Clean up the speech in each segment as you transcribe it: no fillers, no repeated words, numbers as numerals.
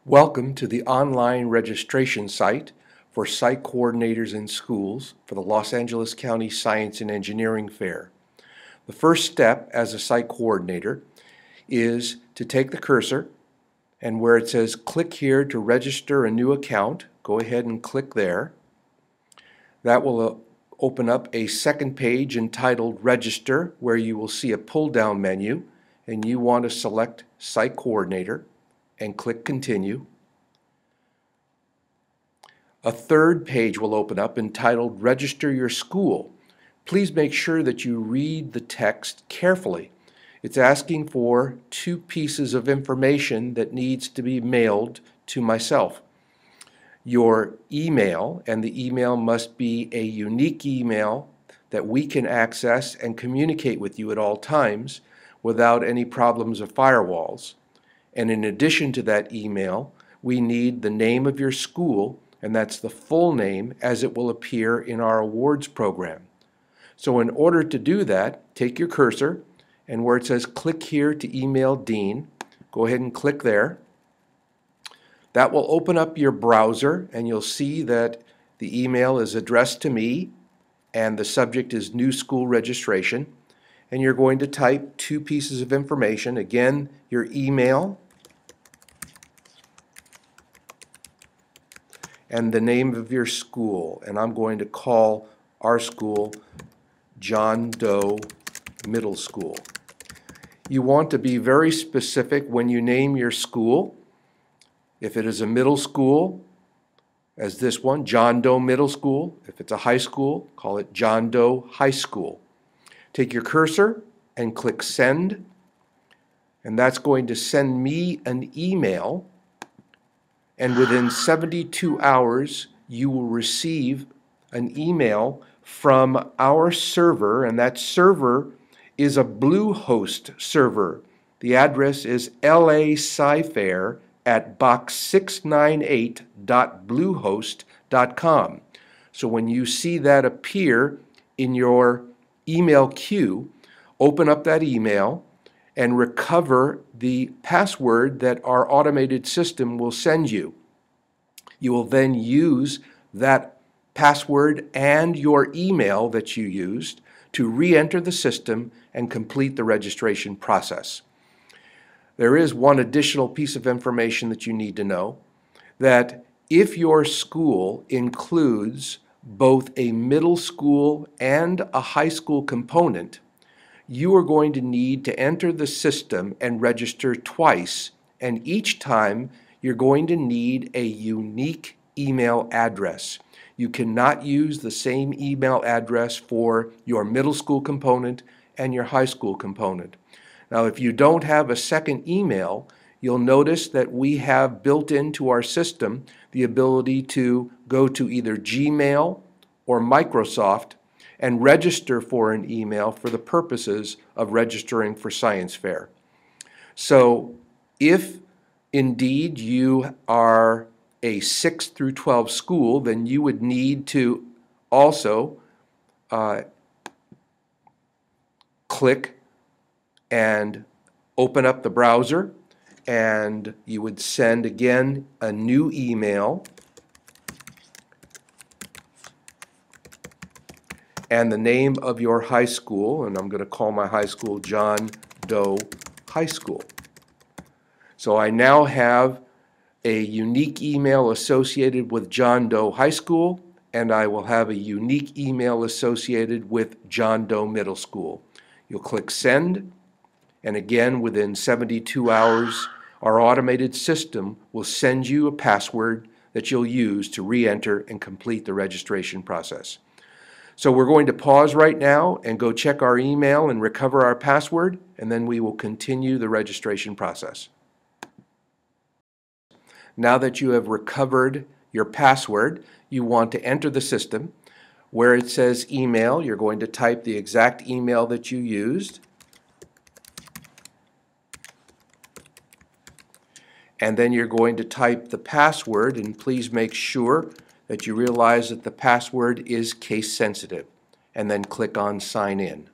Welcome to the online registration site for site coordinators in schools for the Los Angeles County Science and Engineering Fair. The first step as a site coordinator is to take the cursor and where it says click here to register a new account, go ahead and click there. That will open up a second page entitled Register, where you will see a pull-down menu and you want to select Site Coordinator and click Continue. A third page will open up entitled Register Your School. Please make sure that you read the text carefully. It's asking for two pieces of information that needs to be mailed to myself. Your email, and the email must be a unique email that we can access and communicate with you at all times without any problems of firewalls. And in addition to that email, we need the name of your school, and that's the full name as it will appear in our awards program. So in order to do that, take your cursor and where it says click here to email Dean, go ahead and click there. That will open up your browser and you'll see that the email is addressed to me and the subject is new school registration. And you're going to type two pieces of information. Again, your email and the name of your school. And I'm going to call our school John Doe Middle School. You want to be very specific when you name your school. If it is a middle school, as this one, John Doe Middle School. If it's a high school, call it John Doe High School. Take your cursor and click Send, and that's going to send me an email, and within 72 hours you will receive an email from our server, and that server is a Bluehost server. The address is lacyfair@box698.bluehost.com. So when you see that appear in your email queue, open up that email and recover the password that our automated system will send you. You will then use that password and your email that you used to re-enter the system and complete the registration process. There is one additional piece of information that you need to know, that if your school includes both a middle school and a high school component, you are going to need to enter the system and register twice, and each time you're going to need a unique email address. You cannot use the same email address for your middle school component and your high school component. Now, if you don't have a second email, you'll notice that we have built into our system the ability to go to either Gmail or Microsoft and register for an email for the purposes of registering for Science Fair. So if indeed you are a 6 through 12 school, then you would need to also click and open up the browser, and you would send again a new email and the name of your high school, and I'm going to call my high school John Doe High School. So I now have a unique email associated with John Doe High School, and I will have a unique email associated with John Doe Middle School. You'll click Send, and again within 72 hours our automated system will send you a password that you'll use to re-enter and complete the registration process. So we're going to pause right now and go check our email and recover our password, and then we will continue the registration process. Now that you have recovered your password, you want to enter the system. Where it says email, you're going to type the exact email that you used. And then you're going to type the password, and please make sure that you realize that the password is case sensitive, and then click on Sign In.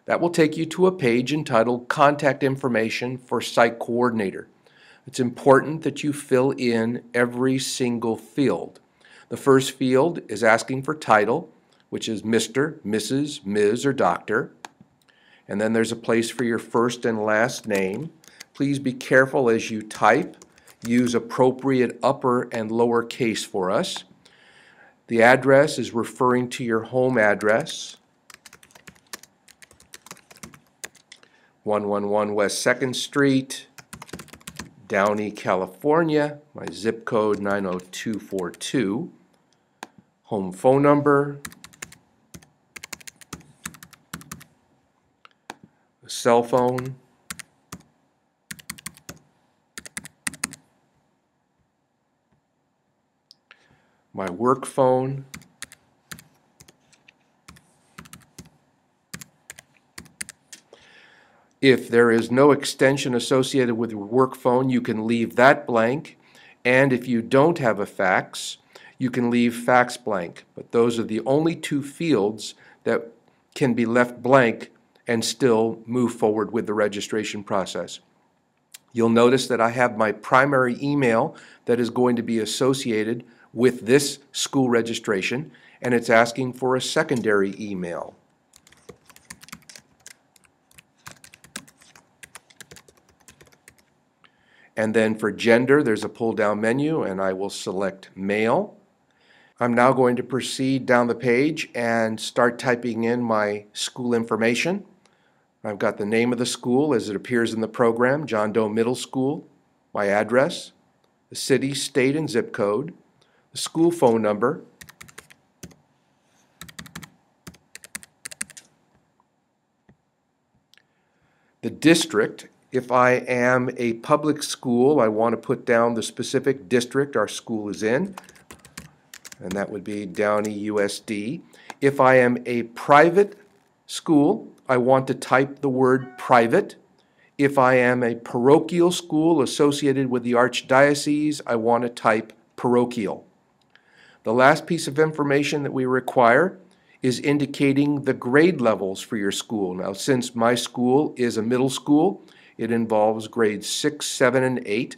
That will take you to a page entitled Contact Information for Site Coordinator. It's important that you fill in every single field. The first field is asking for title, which is Mr., Mrs., Ms., or Doctor. And then there's a place for your first and last name. Please be careful as you type. Use appropriate upper and lower case for us. The address is referring to your home address. 111 West 2nd Street, Downey, California. My zip code 90242. Home phone number. A cell phone. My work phone. If there is no extension associated with your work phone, you can leave that blank. And if you don't have a fax, you can leave fax blank. But those are the only two fields that can be left blank and still move forward with the registration process. You'll notice that I have my primary email that is going to be associated with this school registration, and it's asking for a secondary email. And then for gender, there's a pull-down menu, and I will select male. I'm now going to proceed down the page and start typing in my school information. I've got the name of the school as it appears in the program, John Doe Middle School, my address, the city, state, and zip code, the school phone number, the district. If I am a public school, I want to put down the specific district our school is in, and that would be Downey USD. If I am a private school, I want to type the word private. If I am a parochial school associated with the Archdiocese, I want to type parochial. The last piece of information that we require is indicating the grade levels for your school. Now, since my school is a middle school, it involves grades 6, 7, and 8.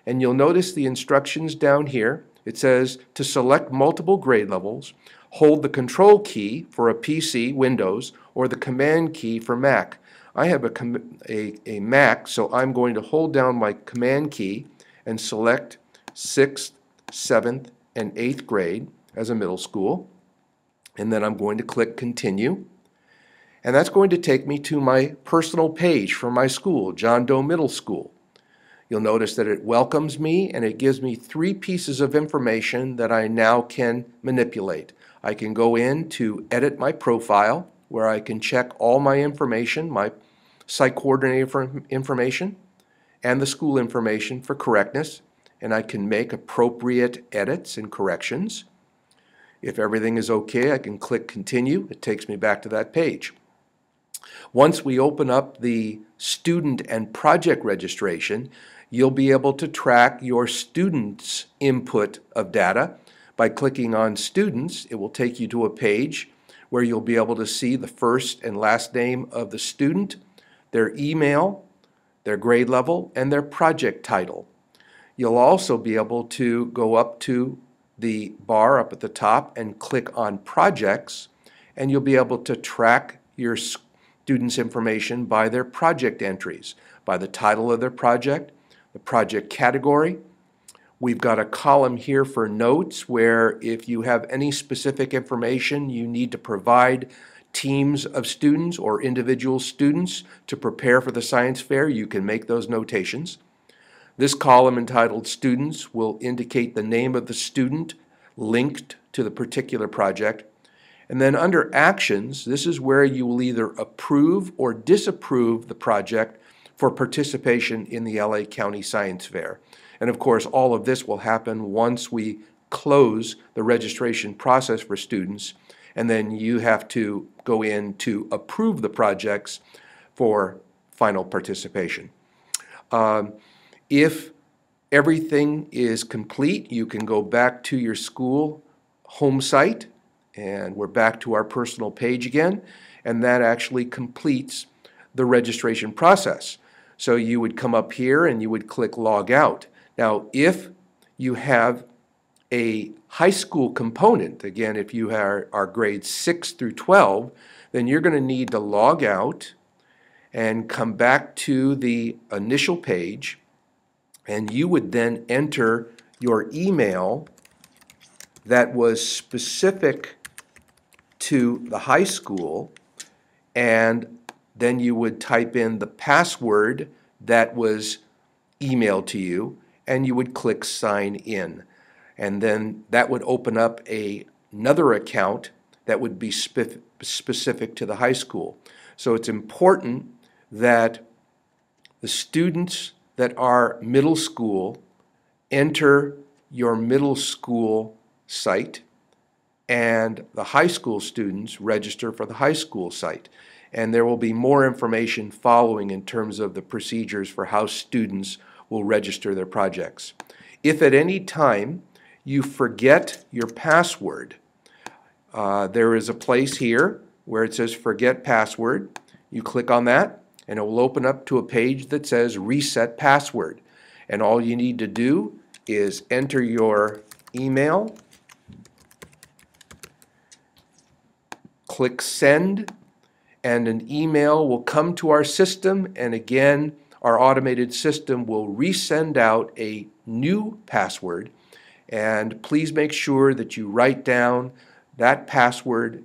And you'll notice the instructions down here. It says to select multiple grade levels, hold the control key for a PC, Windows, or the command key for Mac. I have a Mac, so I'm going to hold down my command key and select 6th, 7th, and 8th grade as a middle school. And then I'm going to click Continue. And that's going to take me to my personal page for my school, John Doe Middle School. You'll notice that it welcomes me and it gives me 3 pieces of information that I now can manipulate. I can go in to edit my profile, where I can check all my information, my site coordinator information, and the school information for correctness, and I can make appropriate edits and corrections. If everything is okay, I can click Continue. It takes me back to that page. Once we open up the student and project registration, you'll be able to track your students' input of data. By clicking on Students, it will take you to a page where you'll be able to see the first and last name of the student, their email, their grade level, and their project title. You'll also be able to go up to the bar up at the top and click on Projects, and you'll be able to track your students' information by their project entries, by the title of their project, the project category. We've got a column here for notes where if you have any specific information you need to provide teams of students or individual students to prepare for the science fair, you can make those notations. This column entitled Students will indicate the name of the student linked to the particular project. And then under Actions, this is where you will either approve or disapprove the project for participation in the LA County Science Fair. And of course, all of this will happen once we close the registration process for students, and then you have to go in to approve the projects for final participation. If everything is complete, you can go back to your school home site, and we're back to our personal page again, and that actually completes the registration process. So you would come up here and you would click Log Out. Now, if you have a high school component, again, if you are grades 6 through 12, then you're going to need to log out and come back to the initial page, and you would then enter your email that was specific to the high school, and then you would type in the password that was emailed to you, and you would click Sign In. And then that would open up another account that would be specific to the high school. So it's important that the students that are middle school enter your middle school site, and the high school students register for the high school site. And there will be more information following in terms of the procedures for how students will register their projects. If at any time you forget your password, there is a place here where it says Forget Password. You click on that, and it will open up to a page that says Reset Password. And all you need to do is enter your email, click Send, and an email will come to our system, and again, our automated system will resend out a new password. And please make sure that you write down that password,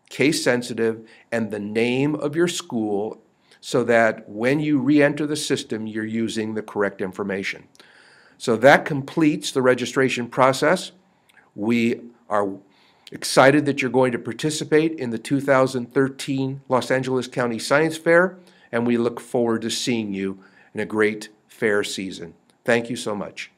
case sensitive, and the name of your school, so that when you re-enter the system, you're using the correct information. So that completes the registration process. We are excited that you're going to participate in the 2013 Los Angeles County Science Fair, and we look forward to seeing you in a great fair season. Thank you so much.